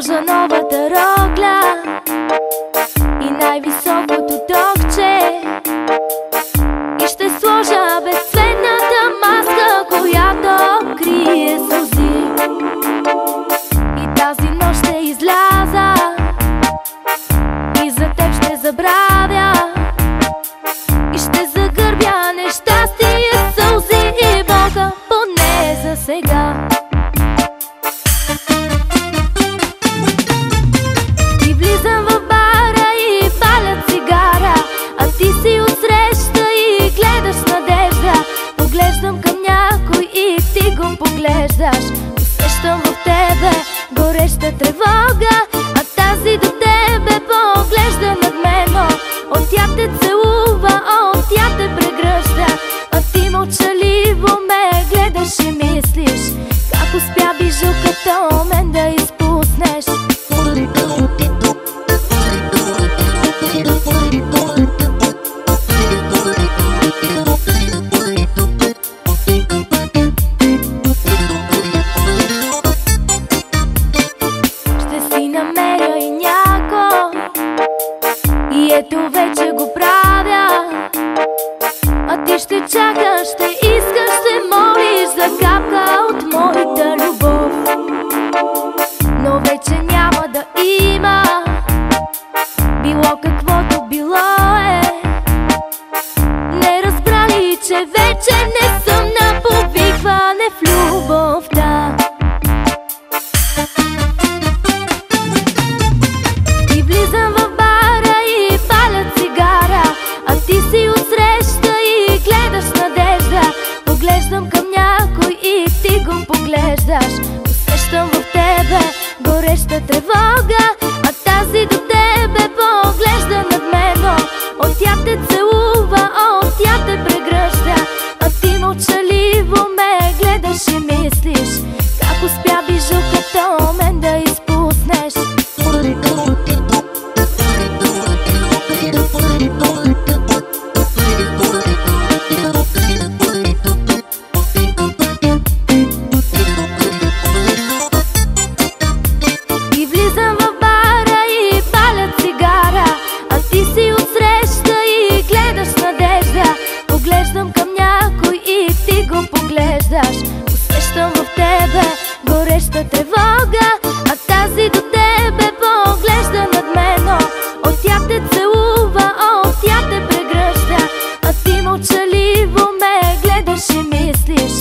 сложа новата рокля и най-високото токче, и ще сложа безцветната маска, която крие сълзи. И тази нощ ще изляза и за теб ще забравя, и ще загърбя нещастие, сълзи и болка, поне за сега. И влизам в бара и паля цигара, а ти си отсреща и гледаш с надежда. Поглеждам към някой и ти го поглеждаш. Усещам в тебе гореща тревога, а тази до тебе поглежда надменно. От тя те целува, от тя те прегръща, а ти мълчаливо ме гледаш и мислиш, как успя bijou като мен да изпуснеш. Ще си намеря и някой, и ето вече го правя, а ти ще чакаш, ще искаш, ще молиш за капка от моята любов. Но вече няма да има, било каквото било е. Не разбрали, че вече не съм на повикване в любовта. И влизам в бара и паля цигара, а ти си отсреща и гледаш с надежда. Поглеждам към някой и ти го поглеждаш. Усещам в тебе гореща тревога, а тази до тебе поглежда надменно. От тя те целува, от тя те прегръща, а ти мълчаливо ме гледаш и мислиш, как успя bijou като мен да изпуснеш. И влизам в бара и паля цигара, а ти си отсреща и гледаш с надежда. Поглеждам към някой и ти го поглеждаш. Усещам в тебе гореща тревога, а тази до тебе поглежда надменно. От тя те целува, от тя те прегръща, а ти мълчаливо ме гледаш и мислиш,